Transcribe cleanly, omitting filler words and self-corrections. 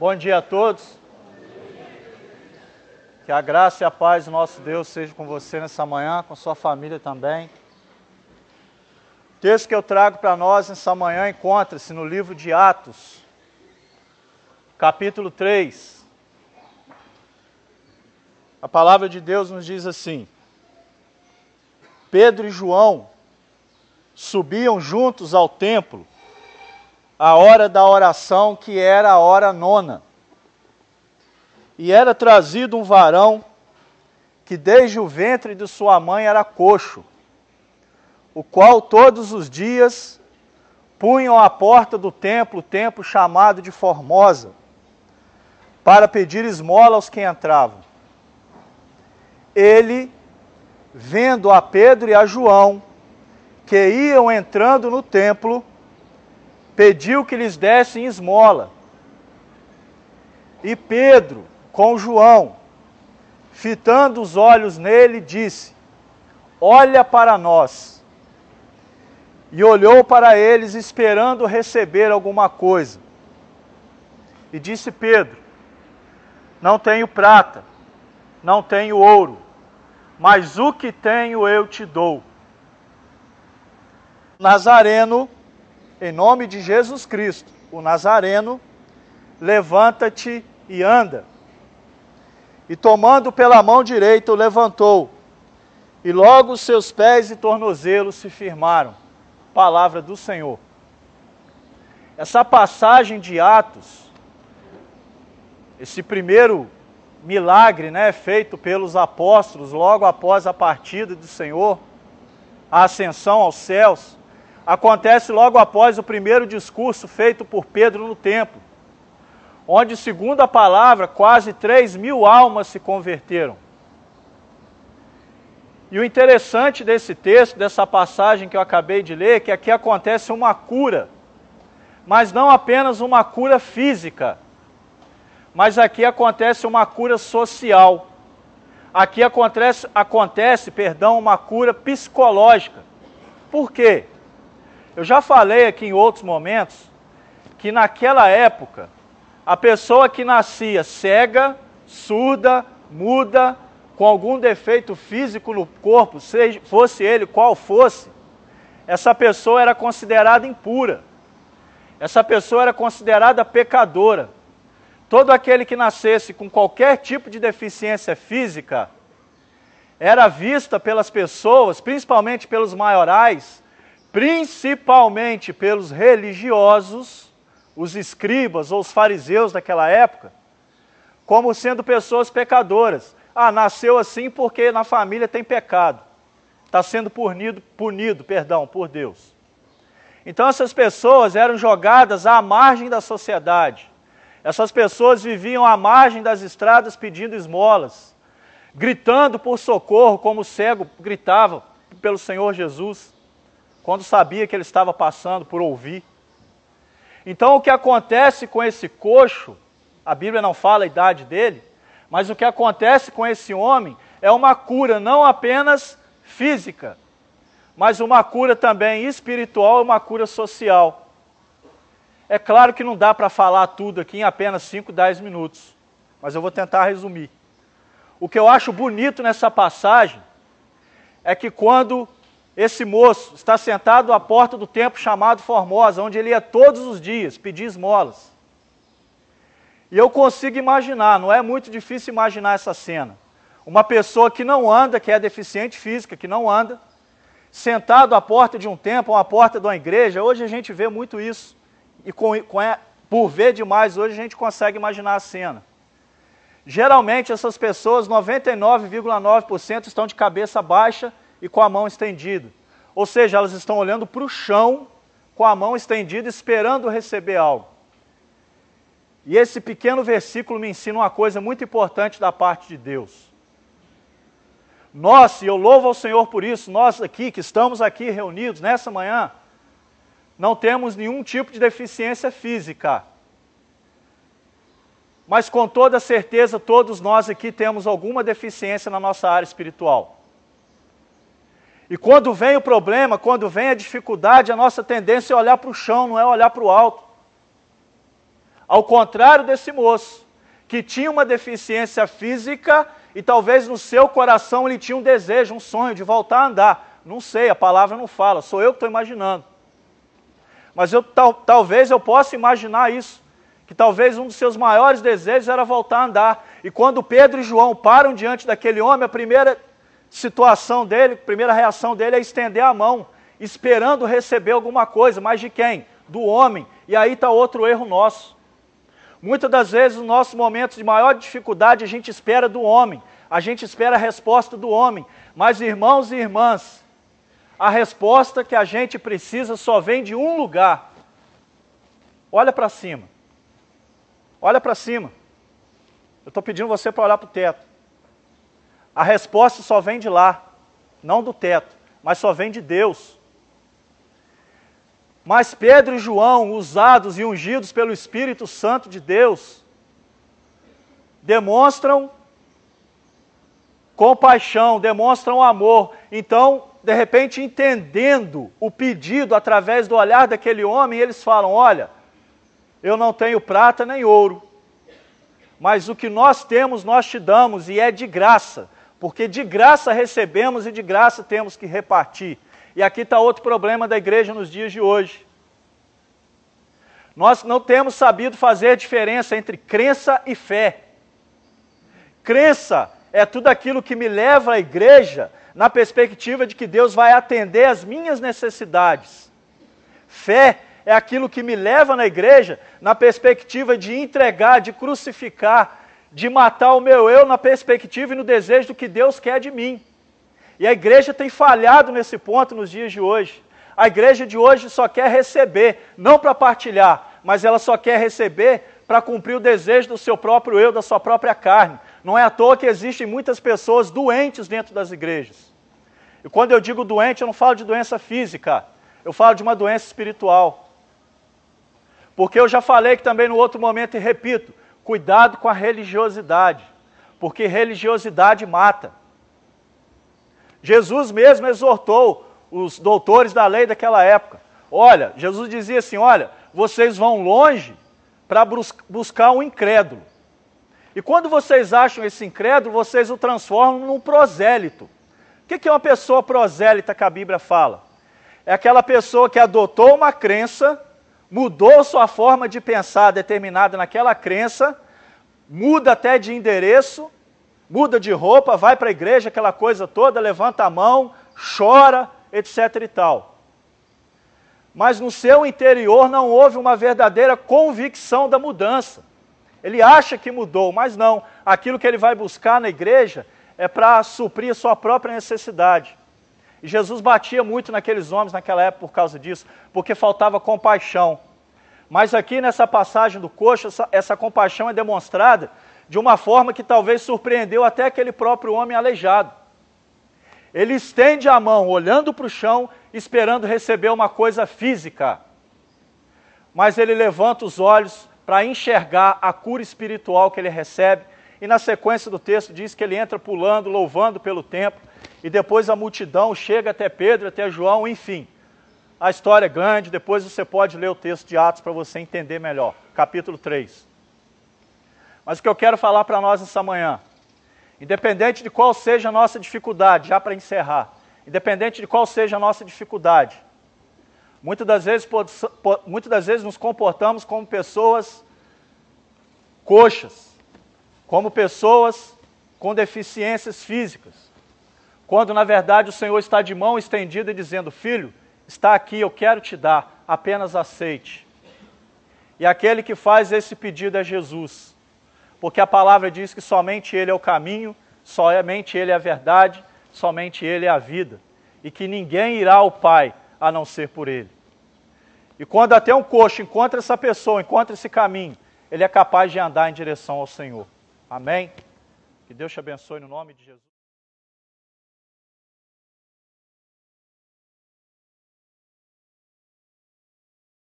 Bom dia a todos. Que a graça e a paz do nosso Deus seja com você nessa manhã, com sua família também. O texto que eu trago para nós nessa manhã encontra-se no livro de Atos, capítulo 3. A palavra de Deus nos diz assim: Pedro e João subiam juntos ao templo à hora da oração, que era a hora nona. E era trazido um varão que desde o ventre de sua mãe era coxo, o qual todos os dias punham à porta do templo, o templo chamado de Formosa, para pedir esmola aos que entravam. Ele, vendo a Pedro e a João, que iam entrando no templo, pediu que lhes dessem esmola. E Pedro, com João, fitando os olhos nele, disse: olha para nós. E olhou para eles, esperando receber alguma coisa. E disse Pedro: não tenho prata, não tenho ouro, mas o que tenho eu te dou. Nazareno, em nome de Jesus Cristo, o Nazareno, levanta-te e anda. E tomando pela mão direita o levantou, e logo os seus pés e tornozelos se firmaram. Palavra do Senhor. Essa passagem de Atos, esse primeiro milagre, feito pelos apóstolos logo após a partida do Senhor, a ascensão aos céus, acontece logo após o primeiro discurso feito por Pedro no templo, onde, segundo a palavra, quase 3.000 almas se converteram. E o interessante desse texto, dessa passagem que eu acabei de ler, é que aqui acontece uma cura, mas não apenas uma cura física, mas aqui acontece uma cura social. Aqui acontece, uma cura psicológica. Por quê? Eu já falei aqui em outros momentos que naquela época a pessoa que nascia cega, surda, muda, com algum defeito físico no corpo, fosse ele qual fosse, essa pessoa era considerada impura. Essa pessoa era considerada pecadora. Todo aquele que nascesse com qualquer tipo de deficiência física era vista pelas pessoas, principalmente pelos maiorais, principalmente pelos religiosos, os escribas ou os fariseus daquela época, como sendo pessoas pecadoras. Ah, nasceu assim porque na família tem pecado. Está sendo punido por Deus. Então essas pessoas eram jogadas à margem da sociedade. Essas pessoas viviam à margem das estradas pedindo esmolas, gritando por socorro, como o cego gritava pelo Senhor Jesus, quando sabia que ele estava passando por ouvir. Então o que acontece com esse coxo, a Bíblia não fala a idade dele, mas o que acontece com esse homem é uma cura não apenas física, mas uma cura também espiritual e uma cura social. É claro que não dá para falar tudo aqui em apenas 5, 10 minutos, mas eu vou tentar resumir. O que eu acho bonito nessa passagem é que quando esse moço está sentado à porta do templo chamado Formosa, onde ele ia todos os dias pedir esmolas, e eu consigo imaginar, não é muito difícil imaginar essa cena, uma pessoa que não anda, que é deficiente física, que não anda, sentado à porta de um templo, ou à porta de uma igreja. Hoje a gente vê muito isso, e por ver demais, hoje a gente consegue imaginar a cena. Geralmente essas pessoas, 99,9% estão de cabeça baixa e com a mão estendida. Ou seja, elas estão olhando para o chão com a mão estendida, esperando receber algo. E esse pequeno versículo me ensina uma coisa muito importante da parte de Deus. Nós, e eu louvo ao Senhor por isso, nós aqui, que estamos aqui reunidos nessa manhã, não temos nenhum tipo de deficiência física. Mas com toda certeza, todos nós aqui temos alguma deficiência na nossa área espiritual. E quando vem o problema, quando vem a dificuldade, a nossa tendência é olhar para o chão, não é olhar para o alto. Ao contrário desse moço, que tinha uma deficiência física e talvez no seu coração ele tinha um desejo, um sonho de voltar a andar. Não sei, a palavra não fala, sou eu que estou imaginando. Mas talvez eu possa imaginar isso, que talvez um dos seus maiores desejos era voltar a andar. E quando Pedro e João param diante daquele homem, a primeira situação dele, a primeira reação dele é estender a mão, esperando receber alguma coisa, mas de quem? Do homem. E aí está outro erro nosso. Muitas das vezes, nos nossos momentos de maior dificuldade, a gente espera do homem, a gente espera a resposta do homem. Mas, irmãos e irmãs, a resposta que a gente precisa só vem de um lugar. Olha para cima. Olha para cima. Eu estou pedindo você para olhar para o teto. A resposta só vem de lá, não do teto, mas só vem de Deus. Mas Pedro e João, usados e ungidos pelo Espírito Santo de Deus, demonstram compaixão, demonstram amor. Então, de repente, entendendo o pedido através do olhar daquele homem, eles falam, olha, eu não tenho prata nem ouro, mas o que nós temos nós te damos e é de graça, porque de graça recebemos e de graça temos que repartir. E aqui está outro problema da igreja nos dias de hoje. Nós não temos sabido fazer a diferença entre crença e fé. Crença é tudo aquilo que me leva à igreja na perspectiva de que Deus vai atender às minhas necessidades. Fé é aquilo que me leva na igreja na perspectiva de entregar, de crucificar, de matar o meu eu na perspectiva e no desejo do que Deus quer de mim. E a igreja tem falhado nesse ponto nos dias de hoje. A igreja de hoje só quer receber, não para partilhar, mas ela só quer receber para cumprir o desejo do seu próprio eu, da sua própria carne. Não é à toa que existem muitas pessoas doentes dentro das igrejas. E quando eu digo doente, eu não falo de doença física, eu falo de uma doença espiritual. Porque eu já falei que também no outro momento, e repito, cuidado com a religiosidade, porque religiosidade mata. Jesus mesmo exortou os doutores da lei daquela época. Olha, Jesus dizia assim, olha, vocês vão longe para buscar um incrédulo. E quando vocês acham esse incrédulo, vocês o transformam num prosélito. O que é uma pessoa prosélita que a Bíblia fala? É aquela pessoa que adotou uma crença, mudou sua forma de pensar determinada naquela crença, muda até de endereço, muda de roupa, vai para a igreja, aquela coisa toda, levanta a mão, chora, etc. e tal. Mas no seu interior não houve uma verdadeira convicção da mudança. Ele acha que mudou, mas não. Aquilo que ele vai buscar na igreja é para suprir a sua própria necessidade. E Jesus batia muito naqueles homens naquela época por causa disso, porque faltava compaixão. Mas aqui nessa passagem do coxo, essa compaixão é demonstrada de uma forma que talvez surpreendeu até aquele próprio homem aleijado. Ele estende a mão, olhando para o chão, esperando receber uma coisa física. Mas ele levanta os olhos para enxergar a cura espiritual que ele recebe. E na sequência do texto diz que ele entra pulando, louvando pelo templo. E depois a multidão chega até Pedro, até João, enfim. A história é grande, depois você pode ler o texto de Atos para você entender melhor. Capítulo 3. Mas o que eu quero falar para nós essa manhã, independente de qual seja a nossa dificuldade, já para encerrar, independente de qual seja a nossa dificuldade, muitas das vezes nos comportamos como pessoas coxas, como pessoas com deficiências físicas, quando na verdade o Senhor está de mão estendida e dizendo, filho, está aqui, eu quero te dar, apenas aceite. E aquele que faz esse pedido é Jesus, porque a palavra diz que somente Ele é o caminho, somente Ele é a verdade, somente Ele é a vida, e que ninguém irá ao Pai a não ser por Ele. E quando até um coxo encontra essa pessoa, encontra esse caminho, ele é capaz de andar em direção ao Senhor. Amém? Que Deus te abençoe no nome de Jesus.